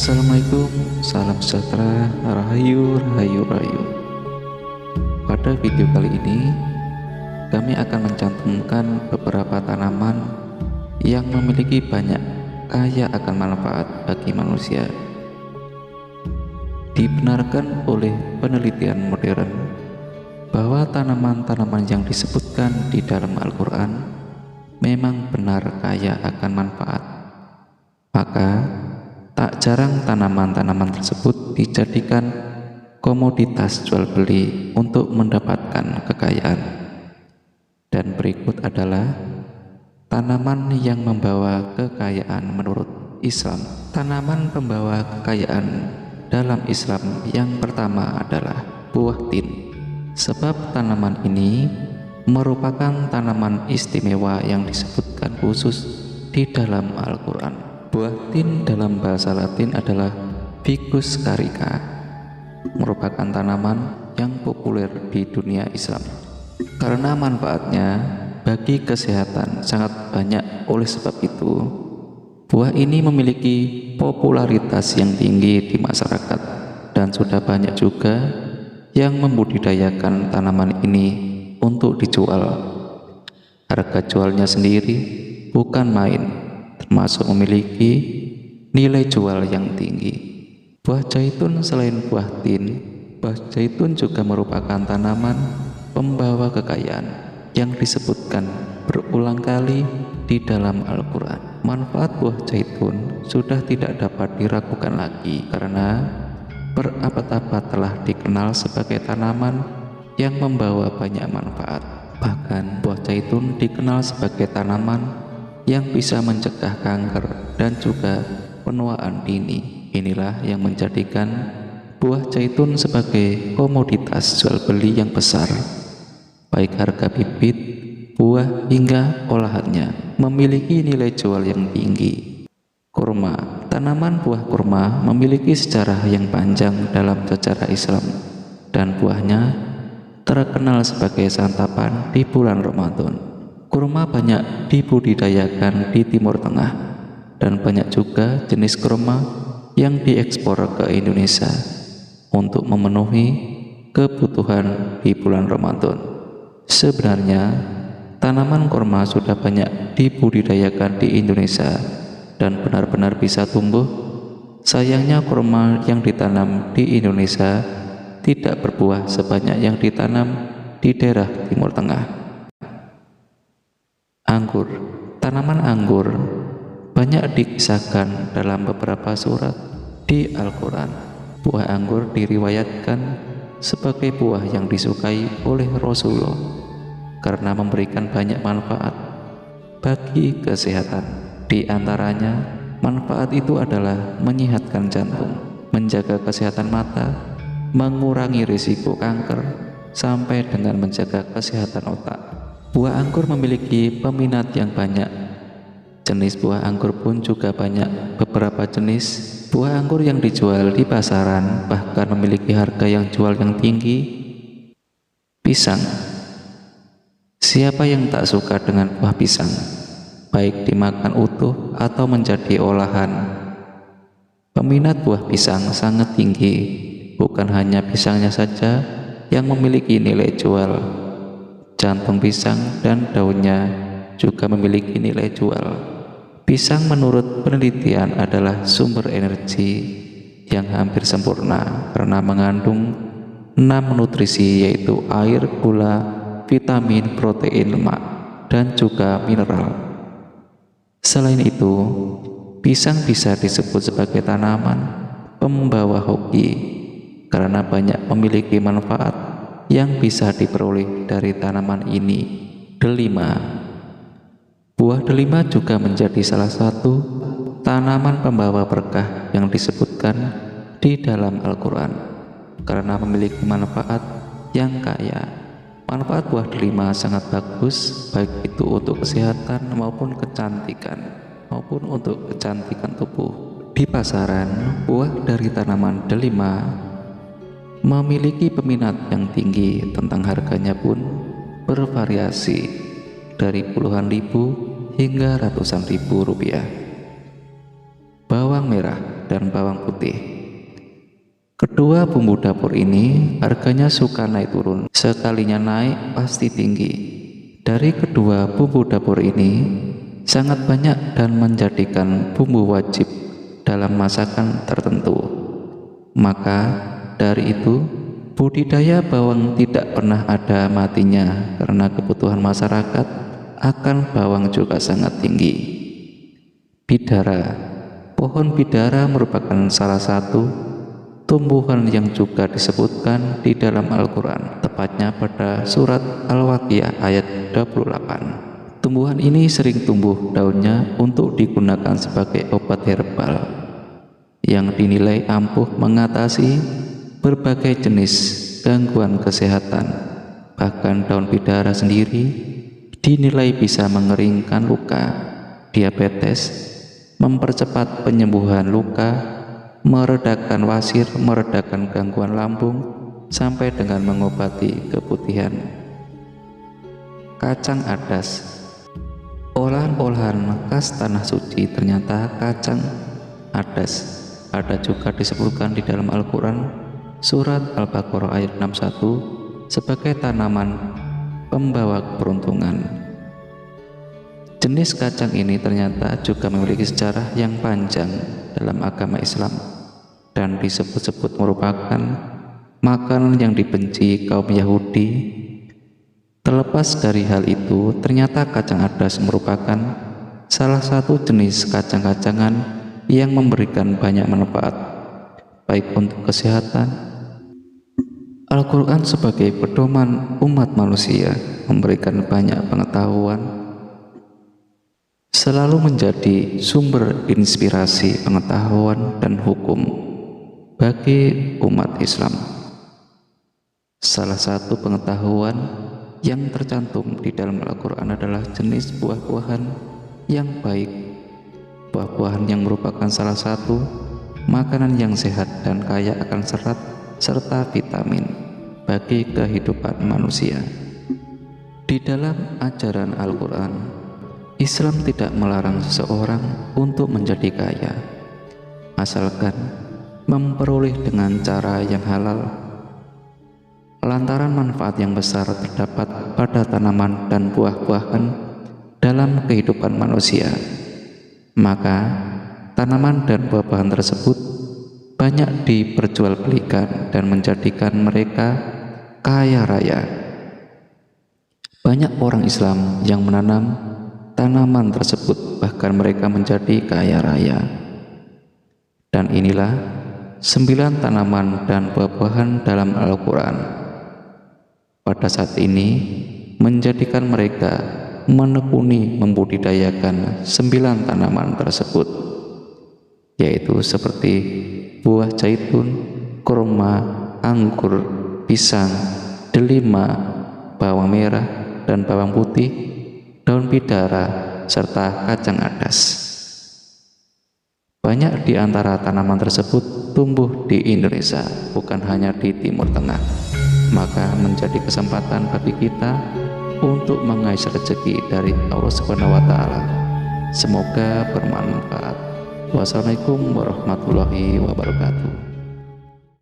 Assalamualaikum, salam sejahtera, rahayu, rahayu, rahayu. Pada video kali ini, kami akan mencantumkan beberapa tanaman yang memiliki banyak kaya akan manfaat bagi manusia. Dibenarkan oleh penelitian modern bahwa tanaman-tanaman yang disebutkan di dalam Al-Quran memang benar kaya akan manfaat. Maka tak jarang tanaman-tanaman tersebut dijadikan komoditas jual beli untuk mendapatkan kekayaan. Dan berikut adalah tanaman yang membawa kekayaan menurut Islam. Tanaman pembawa kekayaan dalam Islam yang pertama adalah buah tin. Sebab tanaman ini merupakan tanaman istimewa yang disebutkan khusus di dalam Al-Quran. Buah tin dalam bahasa Latin adalah Ficus carica, merupakan tanaman yang populer di dunia Islam. Karena manfaatnya bagi kesehatan sangat banyak, oleh sebab itu buah ini memiliki popularitas yang tinggi di masyarakat, dan sudah banyak juga yang membudidayakan tanaman ini untuk dijual. Harga jualnya sendiri bukan main, termasuk memiliki nilai jual yang tinggi. Buah zaitun selain buah tin, buah zaitun juga merupakan tanaman pembawa kekayaan yang disebutkan berulang kali di dalam Al-Quran. Manfaat buah zaitun sudah tidak dapat diragukan lagi karena berabad-abad telah dikenal sebagai tanaman yang membawa banyak manfaat. Bahkan buah zaitun dikenal sebagai tanaman yang bisa mencegah kanker dan juga penuaan dini. Inilah yang menjadikan buah zaitun sebagai komoditas jual beli yang besar, baik harga bibit, buah, hingga olahannya memiliki nilai jual yang tinggi. Kurma. Tanaman buah kurma memiliki sejarah yang panjang dalam sejarah Islam, dan buahnya terkenal sebagai santapan di bulan Ramadan. Kurma banyak dibudidayakan di Timur Tengah, dan banyak juga jenis kurma yang diekspor ke Indonesia untuk memenuhi kebutuhan di bulan Ramadan. Sebenarnya tanaman kurma sudah banyak dibudidayakan di Indonesia dan benar-benar bisa tumbuh. Sayangnya kurma yang ditanam di Indonesia tidak berbuah sebanyak yang ditanam di daerah Timur Tengah. Anggur. Tanaman anggur banyak dikisahkan dalam beberapa surat di Al-Quran. Buah anggur diriwayatkan sebagai buah yang disukai oleh Rasulullah karena memberikan banyak manfaat bagi kesehatan. Di antaranya, manfaat itu adalah menyehatkan jantung, menjaga kesehatan mata, mengurangi risiko kanker, sampai dengan menjaga kesehatan otak. Buah anggur memiliki peminat yang banyak. Jenis buah anggur pun juga banyak. Beberapa jenis buah anggur yang dijual di pasaran bahkan memiliki harga yang jual yang tinggi. Pisang. Siapa yang tak suka dengan buah pisang, baik dimakan utuh atau menjadi olahan? Peminat buah pisang sangat tinggi. Bukan hanya pisangnya saja yang memiliki nilai jual, jantung pisang dan daunnya juga memiliki nilai jual. Pisang menurut penelitian adalah sumber energi yang hampir sempurna karena mengandung 6 nutrisi, yaitu air, gula, vitamin, protein, lemak, dan juga mineral. Selain itu, pisang bisa disebut sebagai tanaman pembawa hoki karena banyak memiliki manfaat yang bisa diperoleh dari tanaman ini. Delima. Buah delima juga menjadi salah satu tanaman pembawa berkah yang disebutkan di dalam Al-Quran karena memiliki manfaat yang kaya. Manfaat buah delima sangat bagus, baik itu untuk kesehatan maupun kecantikan, maupun untuk kecantikan tubuh. Di pasaran, buah dari tanaman delima memiliki peminat yang tinggi, tentang harganya pun bervariasi dari puluhan ribu hingga ratusan ribu rupiah. Bawang merah. dan bawang putih. Kedua bumbu dapur ini harganya suka naik turun, sekalinya naik pasti tinggi. Dari kedua bumbu dapur ini sangat banyak dan menjadikan bumbu wajib dalam masakan tertentu. Maka dari itu budidaya bawang tidak pernah ada matinya karena kebutuhan masyarakat akan bawang juga sangat tinggi. Bidara. Pohon bidara merupakan salah satu tumbuhan yang juga disebutkan di dalam Al-Quran, tepatnya pada surat Al-Waqiah ayat 28. Tumbuhan ini sering tumbuh daunnya untuk digunakan sebagai obat herbal yang dinilai ampuh mengatasi berbagai jenis gangguan kesehatan. Bahkan daun bidara sendiri dinilai bisa mengeringkan luka, diabetes, mempercepat penyembuhan luka, meredakan wasir, meredakan gangguan lambung, sampai dengan mengobati keputihan. Kacang adas. Olahan-olahan khas tanah suci ternyata kacang adas ada juga disebutkan di dalam Al-Quran surat Al-Baqarah ayat 61 sebagai tanaman pembawa keberuntungan. Jenis kacang ini ternyata juga memiliki sejarah yang panjang dalam agama Islam dan disebut-sebut merupakan makanan yang dibenci kaum Yahudi. Terlepas dari hal itu, ternyata kacang adas merupakan salah satu jenis kacang-kacangan yang memberikan banyak manfaat, baik untuk kesehatan. Al-Quran sebagai pedoman umat manusia memberikan banyak pengetahuan, selalu menjadi sumber inspirasi pengetahuan dan hukum bagi umat Islam. Salah satu pengetahuan yang tercantum di dalam Al-Quran adalah jenis buah-buahan yang baik, buah-buahan yang merupakan salah satu makanan yang sehat dan kaya akan serat serta vitamin bagi kehidupan manusia. Di dalam ajaran Al-Quran, Islam tidak melarang seseorang untuk menjadi kaya, asalkan memperoleh dengan cara yang halal, lantaran manfaat yang besar terdapat pada tanaman dan buah-buahan dalam kehidupan manusia. Maka tanaman dan buah-buahan tersebut banyak diperjualbelikan dan menjadikan mereka kaya raya. Banyak orang Islam yang menanam tanaman tersebut, bahkan mereka menjadi kaya raya. Dan inilah 9 tanaman dan buah-buahan dalam Al-Quran pada saat ini menjadikan mereka menekuni membudidayakan 9 tanaman tersebut, yaitu seperti buah zaitun, kurma, anggur, pisang, delima, bawang merah dan bawang putih, daun bidara, serta kacang adas. Banyak di antara tanaman tersebut tumbuh di Indonesia, bukan hanya di Timur Tengah. Maka menjadi kesempatan bagi kita untuk mengais rezeki dari Allah Subhanahu wa Ta'ala. Semoga bermanfaat. Wassalamualaikum warahmatullahi wabarakatuh.